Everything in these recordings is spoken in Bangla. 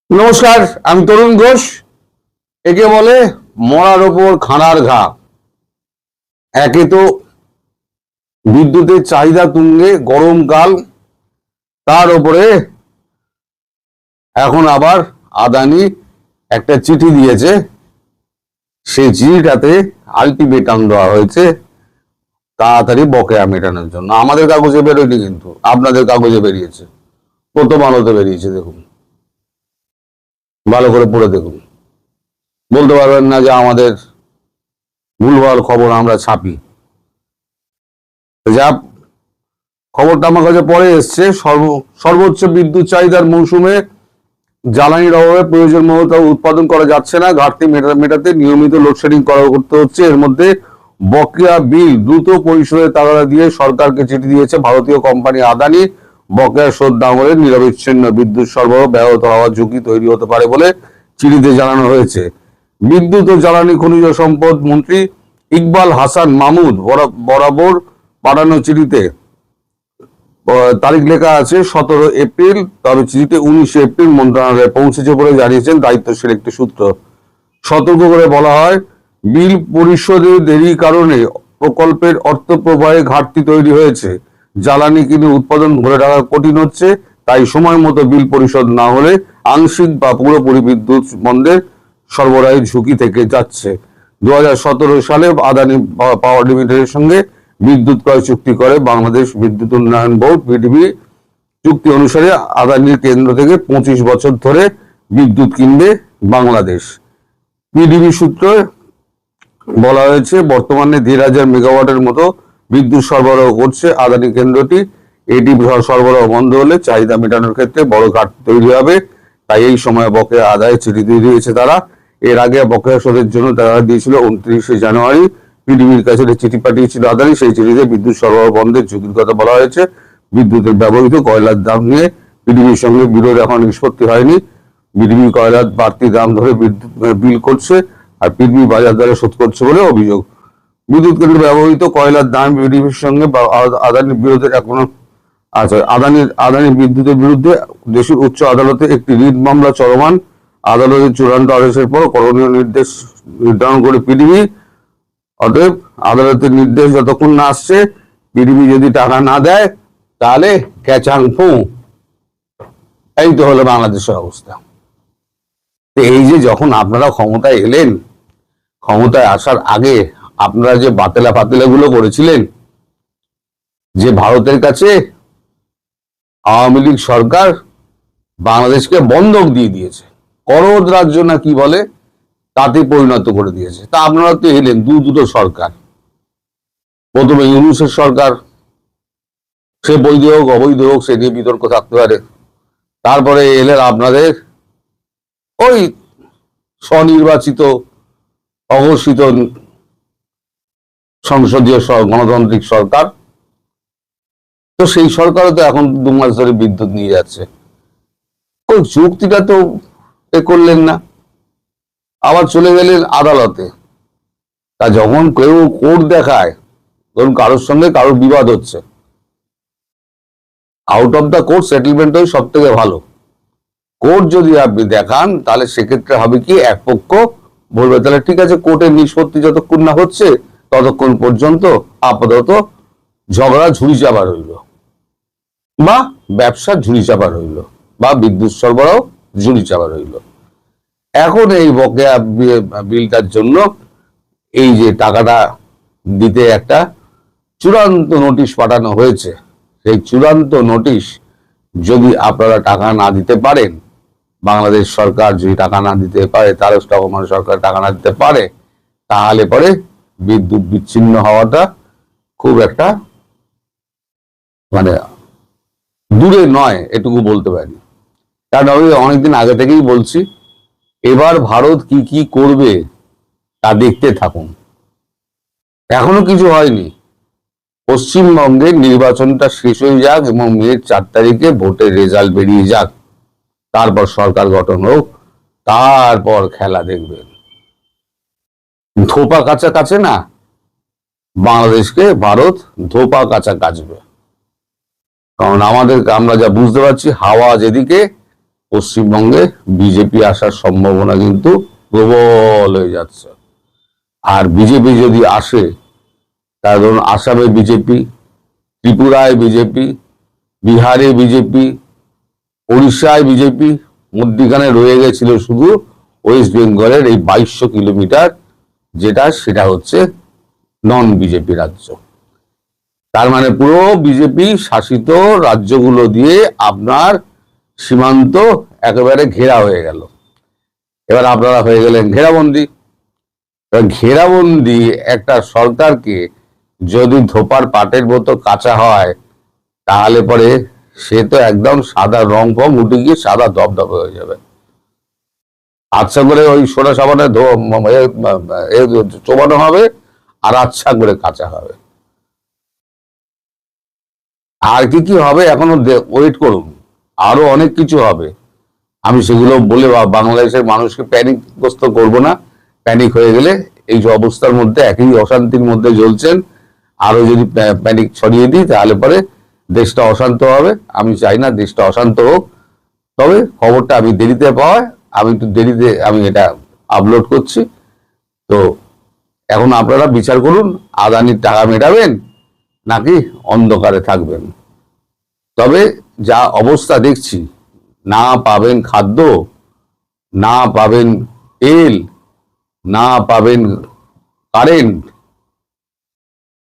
নমস্কার, আমি তরুণ ঘোষ। একে বলে মরার ওপর খাঁড়ার ঘা। একে তো বিদ্যুতের চাহিদা তুঙ্গে, গরমকাল, তার উপরে এখন আবার আদানি একটা চিঠি দিয়েছে। সেই চিঠিটাতে আলটিমেটাম দেওয়া হয়েছে তাড়াতাড়ি বকেয়া মেটানোর জন্য। আমাদের কাগজে বেরোয়নি, কিন্তু আপনাদের কাগজে বেরিয়েছে, প্রথম আলোতে বেরিয়েছে। দেখুন, ভালো করে পড়ে দেখুন। বলতে পারবেন না যে আমাদের ভুলভাল খবর আমরা ছাপি। যা খবরটা আমার কাছে পরে এসছে, সর্বোচ্চ বিদ্যুৎ চাহিদার মৌসুমে জ্বালানির অভাবে প্রয়োজন মতো উৎপাদন করা যাচ্ছে না। ঘাটতি মেটাতে নিয়মিত লোডশেডিং করতে হচ্ছে। এর মধ্যে বকেয়া বিল দ্রুত পরিশোধের তাগাদা দিয়ে সরকারকে চিঠি দিয়েছে ভারতীয় কোম্পানি আদানি। বকেয়া শোধ না হলে নিরবিচ্ছিন্ন বিদ্যুৎ সরবরাহ ব্যাহত হওয়ার ঝুঁকি তৈরি হতে পারে বলে চিঠিতে জানানো হয়েছে। বিদ্যুৎ ও জ্বালানি খনিজ সম্পদ মন্ত্রী ইকবাল হাসান মাহমুদ বরাবর পাঠানো চিঠিতে তারিখ লেখা আছে 17 এপ্রিল, তবে চিঠিতে 19 এপ্রিল মন্ত্রণালয়ে পৌঁছেছে বলে জানিয়েছেন দায়িত্বশীল একটি সূত্র। সতর্ক করে বলা হয়, বিল পরিশোধে দেরির কারণে প্রকল্পের অর্থ প্রবাহে ঘাটতি তৈরি হয়েছে। জ্বালানি কিনে উৎপাদন ধরে রাখা কঠিন হচ্ছে। তাই সময় মতো বিল পরিশোধ না হলে আংশিক বা পুরোপুরি বিদ্যুৎ বন্ধের সরবরাহের ঝুঁকি থেকে যাচ্ছে। 2017 সালে আদানি পাওয়ার লিমিটেডের সঙ্গে বিদ্যুৎ ক্রয় চুক্তি করে বাংলাদেশ বিদ্যুৎ উন্নয়ন বোর্ড বিডিবি। চুক্তি অনুসারে আদানির কেন্দ্র থেকে 25 বছর ধরে বিদ্যুৎ কিনবে বাংলাদেশ। পিডিবি সূত্রে বলা হয়েছে, বর্তমানে 1,500 মেগাওয়াটের মতো বিদ্যুৎ সরবরাহ করছে আদানি কেন্দ্রটি। এটি সরবরাহ বন্ধ হলে চাহিদা মেটানোর ক্ষেত্রে বড় ঘাটতি তৈরি হবে। তাই এই সময় বকেয়া আদায় চিঠি দিয়ে দিয়েছে তারা। এর আগে বকেয়া শোধের জন্য তারা দিয়েছিল 29 জানুয়ারি। পিডিবির কাছে চিঠি পাঠিয়েছিল আদানি। সেই চিঠিতে বিদ্যুৎ সরবরাহ বন্ধের ঝুঁকির কথা বলা হয়েছে। বিদ্যুতের ব্যবহৃত কয়লার দাম নিয়ে পিডিবির সঙ্গে বিরোধ এখন নিষ্পত্তি হয়নি। বিডিবি কয়লার বাড়তি দাম ধরে বিদ্যুৎ বিল করছে, আর পিডিবি বাজার দরে শোধ করছে বলে অভিযোগ। বিদ্যুৎ কেন্দ্রে ব্যবহৃত কয়লার দাম বিডিবির সঙ্গে আদানির বিরোধের এখনো আছে। আদানি বিদ্যুতের বিরুদ্ধে দেশের উচ্চ আদালতে একটি রিট মামলা চলমান। আদালতের চূড়ান্ত আদেশের পর করণীয় নির্দেশ নির্ধারণ করে পিডিবি। অতএব আদালতের নির্দেশ যতক্ষণ না আসছে, পিডিবি যদি টাকা না দেয় তাহলে ক্যাচাং ফু। এই তো হলো বাংলাদেশের অবস্থা। এই যে যখন আপনারা ক্ষমতায় এলেন, ক্ষমতায় আসার আগে আপনারা যে বাতেলা ফাতেলা গুলো করেছিলেন, যে ভারতের কাছে আওয়ামী লীগ সরকার বাংলাদেশকে বন্ধক দিয়ে দিয়েছে, করদ রাজ্য না কি বলে, তাতে পরিণত করে দিয়েছে। তা আপনারা তো এলেন দুটো সরকার। প্রথমে ইউনূসের সরকার, সে বৈধ হোক অবৈধ হোক সে নিয়ে বিতর্ক থাকতে পারে। তারপরে এলেন আপনাদের ওই স্বনির্বাচিত অঘোষিত সংসদীয় গণতান্ত্রিক সরকার। তো সেই সরকারও তো এখন 2 মাস ধরে বিদ্যুৎ নিয়ে যাচ্ছে। ওই চুক্তিটা তো করলেন না, আবার চলে গেলেন আদালতে। তা যখন কেউ কোর্ট দেখায়, ধরুন কারোর সঙ্গে কারোর বিবাদ হচ্ছে, out of the court settlement হয় সব থেকে ভালো। কোর্ট যদি আপনি দেখান, তাহলে সেক্ষেত্রে হবে কি, এক পক্ষ বলবে তাহলে ঠিক আছে, কোর্টের নিষ্পত্তি যতক্ষণ না হচ্ছে ততক্ষণ পর্যন্ত আপাতত ঝগড়া ঝুড়ি চাপা রইল, বা ব্যবসা ঝুড়ি চাপা রইল, বা বিদ্যুৎ সরবরাহ ঝুড়ি চাপা রইল। এখন এই বকেয়া বিলটার জন্য এই যে টাকাটা দিতে একটা চূড়ান্ত নোটিশ পাঠানো হয়েছে। সেই চূড়ান্ত নোটিশ যদি আপনারা টাকা না দিতে পারেন, বাংলাদেশ সরকার যদি টাকা না দিতে পারে, তারক রহমান সরকার টাকা না দিতে পারে, তাহলে পরে বিদ্যুৎ বিচ্ছিন্ন হওয়াটা খুব একটা মানে দূরে নয়, এটুকু বলতে পারি। কারণ আমি অনেকদিন আগে থেকেই বলছি, এবার ভারত কি কি করবে তা দেখতে থাকুন। এখনো কিছু হয়নি। পশ্চিমবঙ্গের নির্বাচনটা শেষ হয়ে যাক এবং মে 4 তারিখে ভোটের রেজাল্ট বেরিয়ে যাক, তারপর সরকার গঠন হোক, তারপর খেলা দেখবেন। ধোপা কাঁচা কাছে না, বাংলাদেশকে ভারত ধোপা কাঁচা কাচবে। কারণ আমরা যা বুঝতে পারছি, হাওয়া যেদিকে পশ্চিমবঙ্গে বিজেপি আসার সম্ভাবনা কিন্তু প্রবল হয়ে যাচ্ছে। আর বিজেপি যদি আসে, তার ধরুন আসামে বিজেপি, ত্রিপুরায় বিজেপি, বিহারে বিজেপি, উড়িষ্যায় বিজেপি, মধ্যিখানে রয়ে গেছিল শুধু ওয়েস্ট বেঙ্গলের এই 2200 কিলোমিটার, সেটা হচ্ছে নন বিজেপি রাজ্য। তার মানে পুরো বিজেপি শাসিত রাজ্যগুলো দিয়ে আপনার সীমান্ত একেবারে ঘেরা হয়ে গেল। এবার আপনারা হয়ে গেলেন ঘেরাবন্দি। ঘেরাবন্দি একটা সরকারকে যদি ধোপার পাটের মতো কাঁচা হয়, তাহলে পরে সে তো একদম সাদা রং ফং উঠে গিয়ে সাদা ধবধবে হয়ে যাবে। আচ্ছা করে ওই সোনা সাবানে চোবানো হবে আর আচ্ছা করে কাঁচা হবে। আর কি কি হবে এখনো ওয়েট করুন, আরো অনেক কিছু হবে। আমি সেগুলো বলে বাংলাদেশের মানুষকে প্যানিকগ্রস্ত করব না। প্যানিক হয়ে গেলে এই যে অবস্থার মধ্যে একই অশান্তির মধ্যে জ্বলছেন, আরো যদি প্যানিক ছড়িয়ে দিই তাহলে পরে দেশটা অশান্ত হবে। আমি চাই না দেশটা অশান্ত হোক। তবে খবরটা আমি দেরিতে পাওয়ায় আমি একটু দেরিতে আমি এটা আপলোড করছি। তো এখন আপনারা বিচার করুন, আদানির টাকা মেটাবেন নাকি অন্ধকারে থাকবেন। তবে যা অবস্থা দেখছি, না পাবেন খাদ্য, না পাবেন তেল, না পাবেন কারেন্ট,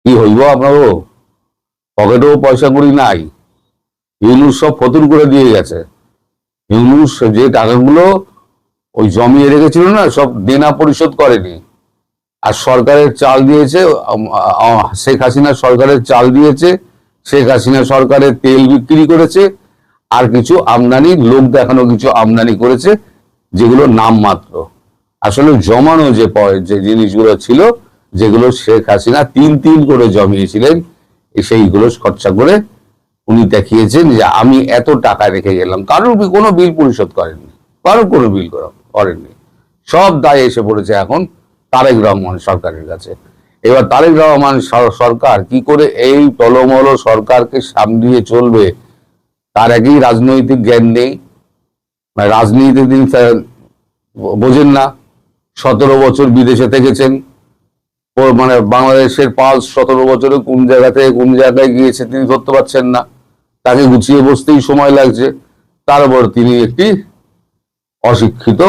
কি হইব আপনারও? পকেটেও পয়সা করি নাই। ইউনুস সব ফতুর করে দিয়ে গেছে। ইউনুস যে টাকাগুলো ওই জমিয়ে রেখেছিল না, সব দেনা পরিশোধ করেনি। আর সরকারের চাল দিয়েছে, শেখ হাসিনা সরকারের চাল দিয়েছে, শেখ হাসিনা সরকারের তেল বিক্রি করেছে, আর কিছু আমদানি, লোক দেখানো কিছু আমদানি করেছে, যেগুলো নামমাত্র। আসলে জমানো যে জিনিসগুলো ছিল, যেগুলো শেখ হাসিনা তিন করে জমিয়েছিলেন, সেইগুলো খরচা করে উনি দেখিয়েছেন যে আমি এত টাকা রেখে গেলাম। কারোর কোনো বিল পরিশোধ করেননি, কারোর কোনো বিল করেননি। সব দায় এসে পড়েছে এখন তারেক রহমান সরকারের কাছে। এবার তারেক রহমান সরকার কি করে এই টলমল সরকারকে সামলিয়ে চলবে, তার একই রাজনৈতিক জ্ঞান নেই। রাজনীতি তিনি বোঝেন না। 17 বছর বিদেশে থেকেছেন, মানে বাংলাদেশের পালস 17 বছরে কোন জায়গা থেকে কোন জায়গায় গিয়েছে তিনি ধরতে পারছেন না। তাকে গুছিয়ে বসতেই সময় লাগছে। তারপর তিনি একটি অশিক্ষিত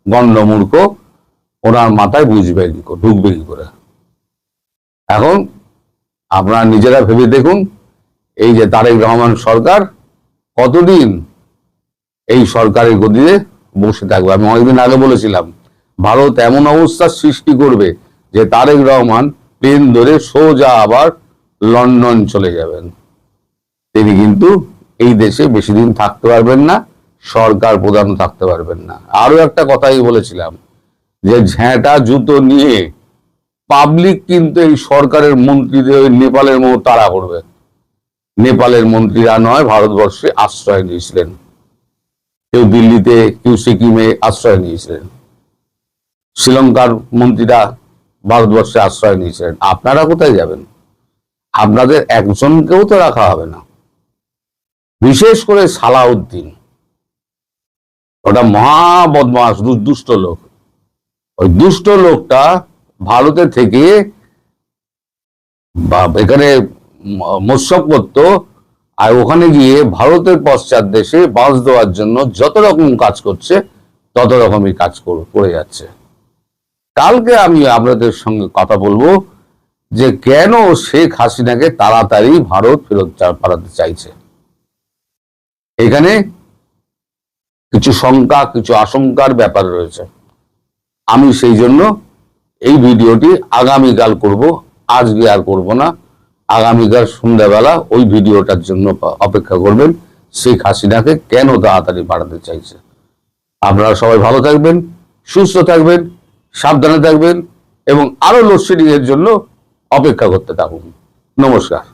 গণ্ডমূর্খ, ওনার মাথায় বুঝবে কি করে, ঢুকবে কি করে। এখন আপনারা নিজেরা ভেবে দেখুন, এই যে তারেক রহমান সরকার কতদিন এই সরকারের গদিতে বসে থাকবে। আমি অনেকদিন আগে বলেছিলাম, ভারত এমন অবস্থার সৃষ্টি করবে যে তারেক রহমান প্লেন ধরে সোজা আবার লন্ডন চলে যাবেন। তিনি কিন্তু এই দেশে বেশি দিন থাকতে পারবেন না, সরকার প্রধান থাকতে পারবেন না। আরো একটা কথাই বলেছিলাম যে ঝ্যাঁটা জুতো নিয়ে পাবলিক কিন্তু এই সরকারের মন্ত্রীদের ওই নেপালের মতো তাড়া করবে। নেপালের মন্ত্রীরা নয়, ভারতবর্ষে আশ্রয় নিয়েছিলেন। কেউ দিল্লিতে, কেউ সিকিমে আশ্রয় নিয়েছিলেন। শ্রীলঙ্কার মন্ত্রীরা ভারতবর্ষে আশ্রয় নিয়েছিলেন। আপনারা কোথায় যাবেন? আপনাদের একজনকেও তো রাখা হবে না। বিশেষ করে সালাউদ্দিন, ওটা মহা বদমাস, দুষ্ট লোক। ওই দুষ্ট লোকটা ভারতে থেকে এখানে মোৎসব করতো, আর ওখানে গিয়ে ভারতের পশ্চাৎ দেশে বাস দেওয়ার জন্য যত রকম কাজ করছে, তত রকমই কাজ করে যাচ্ছে। কালকে আমি আপনাদের সঙ্গে কথা বলবো যে কেন শেখ হাসিনাকে তাড়াতাড়ি ভারত ফেরত পাঠাতে চাইছে। এখানে কিছু শঙ্কা, কিছু আশঙ্কার ব্যাপার রয়েছে। আমি সেই জন্য এই ভিডিওটি আগামীকাল করব, আজকে আর করব না। আগামীকাল সন্ধ্যাবেলা ওই ভিডিওটার জন্য অপেক্ষা করবেন, শেখ হাসিনাকে কেন তাড়াতাড়ি পাঠাতে চাইছে। আপনারা সবাই ভালো থাকবেন, সুস্থ থাকবেন, সাবধানে থাকবেন এবং আরো লোডশেডিং এর জন্য অপেক্ষা করতে থাকুন। নমস্কার।